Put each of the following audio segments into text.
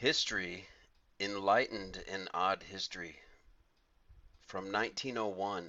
History, Enlightened and Odd History, from 1901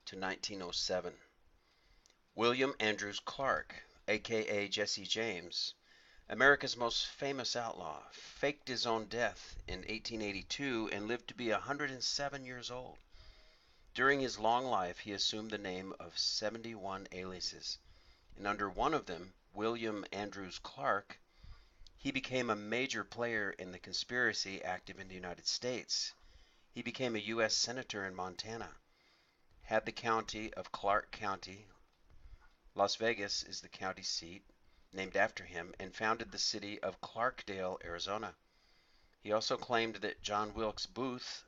to 1907. William Andrews Clark, aka Jesse James, America's most famous outlaw, faked his own death in 1882 and lived to be 107 years old. During his long life, he assumed the name of 71 aliases, and under one of them, William Andrews Clark, he became a major player in the conspiracy active in the United States. He became a U.S. Senator in Montana, had the county of Clark County, Las Vegas is the county seat, named after him, and founded the city of Clarkdale, Arizona. He also claimed that John Wilkes Booth,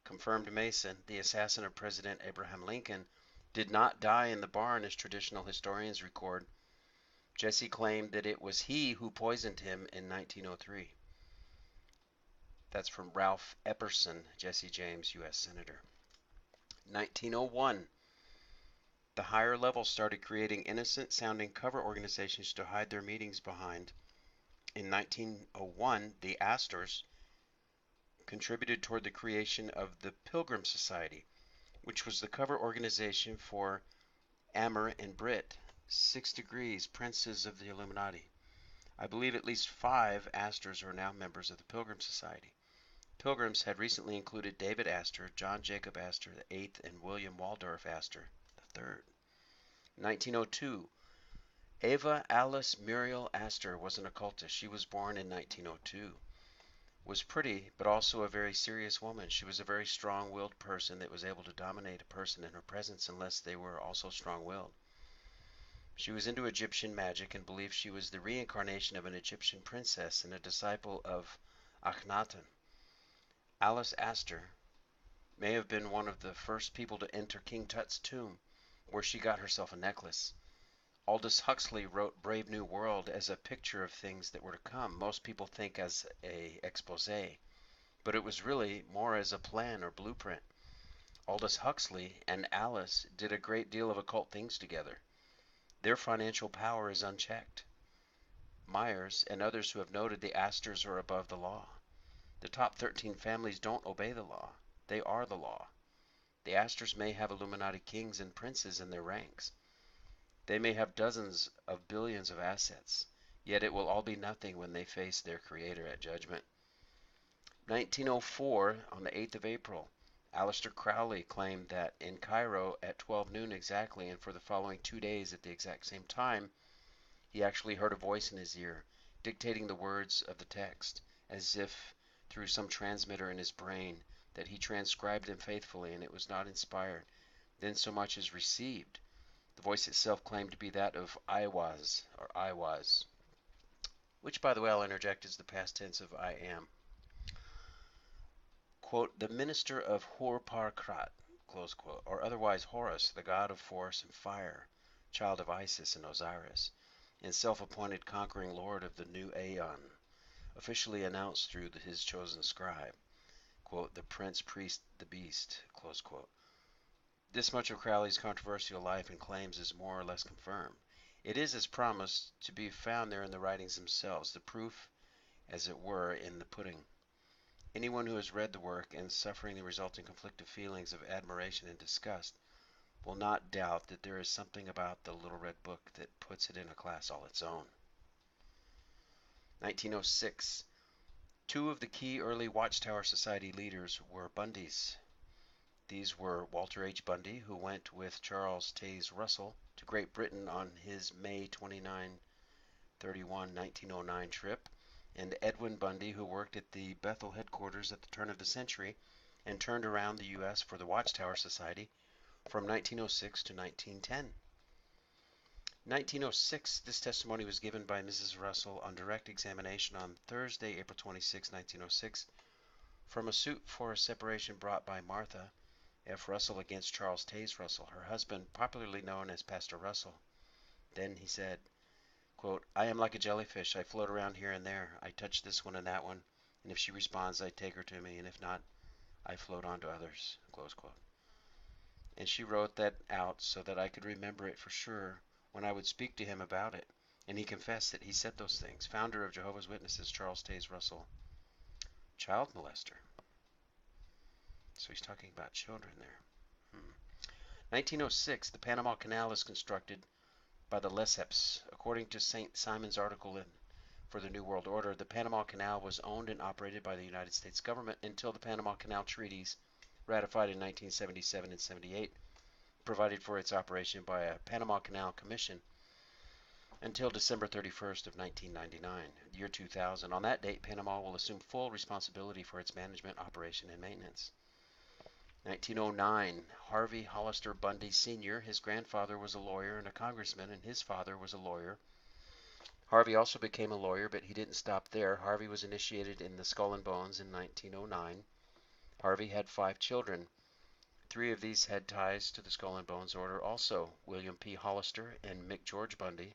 confirmed Mason, the assassin of President Abraham Lincoln, did not die in the barn as traditional historians record. Jesse claimed that it was he who poisoned him in 1903. That's from Ralph Epperson, Jesse James, U.S. Senator. 1901. The higher levels started creating innocent-sounding cover organizations to hide their meetings behind. In 1901, the Astors contributed toward the creation of the Pilgrim Society, which was the cover organization for Amer and Brit, 6 Degrees, Princes of the Illuminati. I believe at least 5 Astors are now members of the Pilgrim Society. Pilgrims had recently included David Astor, John Jacob Astor VIII, and William Waldorf Astor III. 1902. Ava Alice Muriel Astor was an occultist. She was born in 1902. Was pretty, but also a very serious woman. She was a very strong-willed person that was able to dominate a person in her presence unless they were also strong-willed. She was into Egyptian magic and believed she was the reincarnation of an Egyptian princess and a disciple of Akhenaten. Alice Astor may have been one of the first people to enter King Tut's tomb, where she got herself a necklace. Aldous Huxley wrote Brave New World as a picture of things that were to come. Most people think as a expose, but it was really more as a plan or blueprint. Aldous Huxley and Alice did a great deal of occult things together. Their financial power is unchecked. Myers and others who have noted the Astors are above the law. The top 13 families don't obey the law. They are the law. The Astors may have Illuminati kings and princes in their ranks. They may have dozens of billions of assets, yet it will all be nothing when they face their creator at judgment. 1904, on the 8th of April, Aleister Crowley claimed that in Cairo at 12 noon exactly and for the following 2 days at the exact same time, he actually heard a voice in his ear, dictating the words of the text, as if through some transmitter in his brain, that he transcribed them faithfully, and it was not inspired, then so much as received. The voice itself claimed to be that of I was, which, by the way, I'll interject is the past tense of I am. Quote, the minister of Hur-Par-Krat, close quote, or otherwise Horus, the god of force and fire, child of Isis and Osiris, and self-appointed conquering lord of the new Aeon, officially announced through his chosen scribe, quote, the prince, priest, the beast, close quote. This much of Crowley's controversial life and claims is more or less confirmed. It is, as promised, to be found there in the writings themselves, the proof, as it were, in the pudding. Anyone who has read the work and suffering the resulting conflicting feelings of admiration and disgust will not doubt that there is something about the Little Red Book that puts it in a class all its own. 1906. 2 of the key early Watchtower Society leaders were Bundys. These were Walter H. Bundy, who went with Charles Taze Russell to Great Britain on his May 29-31, 1909 trip, and Edwin Bundy, who worked at the Bethel headquarters at the turn of the century and turned around the U.S. for the Watchtower Society from 1906 to 1910. 1906, this testimony was given by Mrs. Russell on direct examination on Thursday, April 26, 1906, from a suit for a separation brought by Martha F. Russell against Charles Taze Russell, her husband, popularly known as Pastor Russell. Then he said, quote, I am like a jellyfish. I float around here and there. I touch this one and that one, and if she responds, I take her to me, and if not, I float on to others, close quote. And she wrote that out so that I could remember it for sure when I would speak to him about it. And he confessed that he said those things. Founder of Jehovah's Witnesses, Charles Taze Russell, child molester. So he's talking about children there. 1906, the Panama Canal is constructed by the Lesseps. According to St. Simon's article for the New World Order, the Panama Canal was owned and operated by the United States government until the Panama Canal Treaties, ratified in 1977 and 78, provided for its operation by a Panama Canal Commission until December 31st of 1999, year 2000. On that date, Panama will assume full responsibility for its management, operation, and maintenance. 1909, Harvey Hollister Bundy Sr., his grandfather was a lawyer and a congressman, and his father was a lawyer. Harvey also became a lawyer, but he didn't stop there. Harvey was initiated in the Skull and Bones in 1909. Harvey had 5 children. 3 of these had ties to the Skull and Bones order also: William P. Hollister and Mick George Bundy,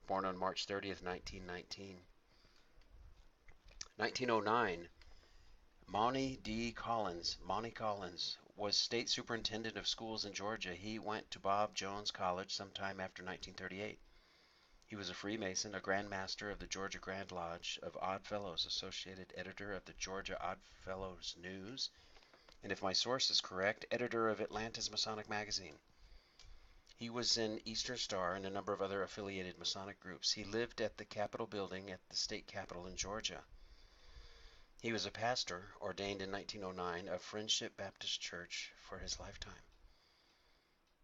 born on March 30th, 1919. 1909, Monty Collins was state superintendent of schools in Georgia. He went to Bob Jones College sometime after 1938. He was a Freemason, a Grand Master of the Georgia Grand Lodge of Odd Fellows, associated editor of the Georgia Odd Fellows News, and if my source is correct, editor of Atlanta's Masonic Magazine. He was in Eastern Star and a number of other affiliated Masonic groups. He lived at the Capitol building at the state capitol in Georgia. He was a pastor, ordained in 1909 of Friendship Baptist Church for his lifetime.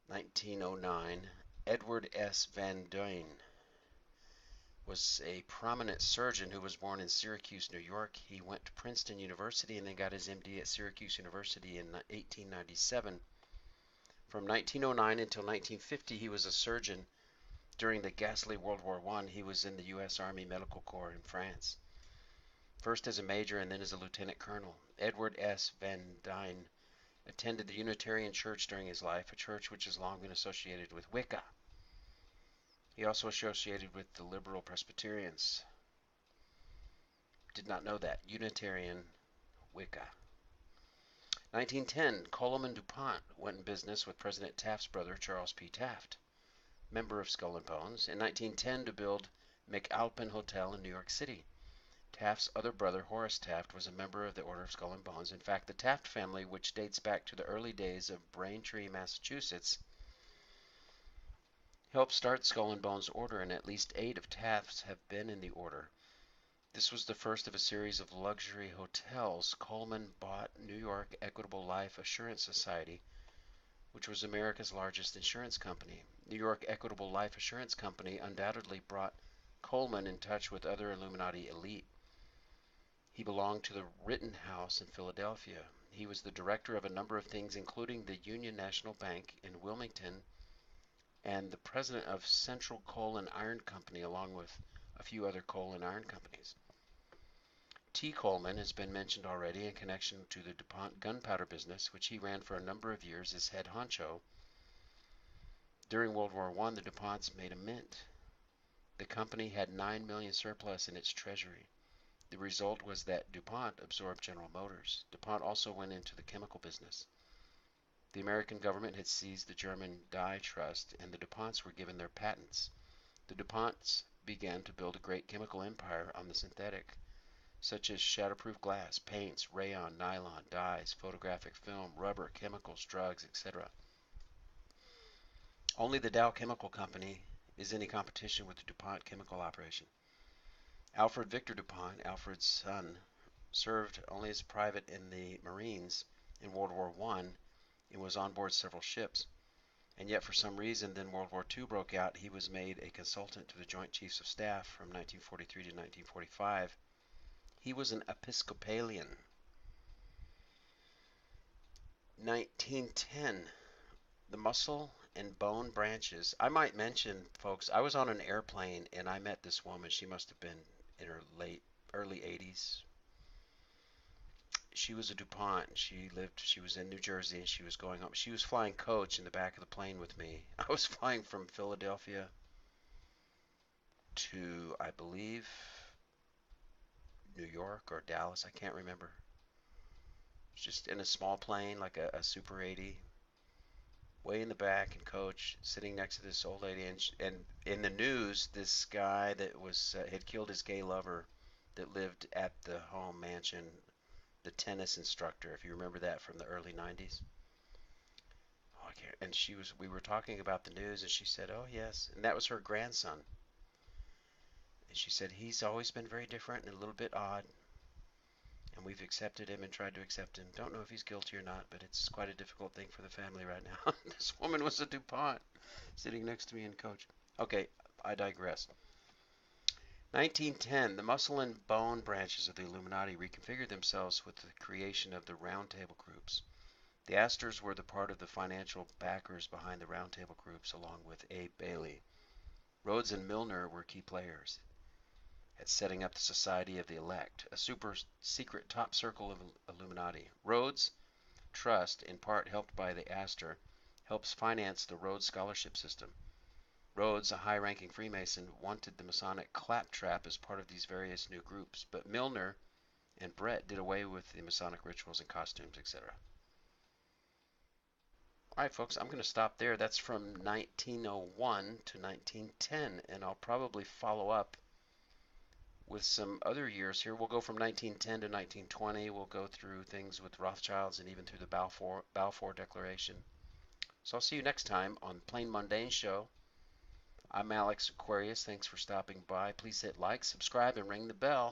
1909, Edward S. Van Duyn was a prominent surgeon who was born in Syracuse, New York. He went to Princeton University and then got his MD at Syracuse University in 1897. From 1909 until 1950, he was a surgeon. During the ghastly World War I, he was in the U.S. Army Medical Corps in France, first as a major and then as a lieutenant colonel. Edward S. Van Duyn attended the Unitarian Church during his life, a church which has long been associated with Wicca. He also associated with the liberal Presbyterians. Did not know that. Unitarian Wicca. 1910, Coleman DuPont went in business with President Taft's brother, Charles P. Taft, member of Skull and Bones, in 1910 to build McAlpin Hotel in New York City. Taft's other brother, Horace Taft, was a member of the Order of Skull and Bones. In fact, the Taft family, which dates back to the early days of Braintree, Massachusetts, helped start Skull and Bones Order, and at least 8 of Taft's have been in the order. This was the first of a series of luxury hotels. Coleman bought New York Equitable Life Assurance Society, which was America's largest insurance company. New York Equitable Life Assurance Company undoubtedly brought Coleman in touch with other Illuminati elite. He belonged to the Rittenhouse in Philadelphia. He was the director of a number of things, including the Union National Bank in Wilmington and the president of Central Coal and Iron Company, along with a few other coal and iron companies. T. Coleman has been mentioned already in connection to the DuPont gunpowder business, which he ran for a number of years as head honcho. During World War I, the DuPonts made a mint. The company had $9 million surplus in its treasury. The result was that DuPont absorbed General Motors. DuPont also went into the chemical business. The American government had seized the German Dye Trust, and the DuPonts were given their patents. The DuPonts began to build a great chemical empire on the synthetic, such as shatterproof glass, paints, rayon, nylon, dyes, photographic film, rubber, chemicals, drugs, etc. Only the Dow Chemical Company is any competition with the DuPont chemical operation. Alfred Victor DuPont, Alfred's son, served only as a private in the Marines in World War I and was on board several ships. And yet, for some reason, then World War II broke out. He was made a consultant to the Joint Chiefs of Staff from 1943 to 1945. He was an Episcopalian. 1910, the muscle and bone branches. I might mention, folks, I was on an airplane and I met this woman. She must have been in her early 80s. She was a DuPont. She was in New Jersey and she was going up. She was flying coach in the back of the plane with me. I was flying from Philadelphia to, I believe, New York or Dallas. I can't remember. Just in a small plane, like a Super 80. way in the back, and Coach sitting next to this old lady, and in the news, this guy that was had killed his gay lover that lived at the home mansion, the tennis instructor, if you remember that from the early 90s. Oh, I can't, and we were talking about the news, and she said, "Oh yes," and that was her grandson. And she said he's always been very different and a little bit odd, and we've accepted him and tried to accept him. Don't know if he's guilty or not, but it's quite a difficult thing for the family right now. This woman was a DuPont sitting next to me in Coach. Okay, I digress. 1910, the muscle and bone branches of the Illuminati reconfigured themselves with the creation of the Round Table groups. The Astors were the part of the financial backers behind the Round Table groups, along with Abe Bailey. Rhodes and Milner were key players at setting up the Society of the Elect, a super secret top circle of Illuminati. Rhodes Trust, in part helped by the Astor, helps finance the Rhodes Scholarship System. Rhodes, a high-ranking Freemason, wanted the Masonic claptrap as part of these various new groups, but Milner and Brett did away with the Masonic rituals and costumes, etc. All right, folks, I'm going to stop there. That's from 1901 to 1910, and I'll probably follow up with some other years here. We'll go from 1910 to 1920. We'll go through things with Rothschilds and even through the Balfour Declaration. So I'll see you next time on Plain Mundane Show. I'm Alex Aquarius. Thanks for stopping by. Please hit like, subscribe, and ring the bell.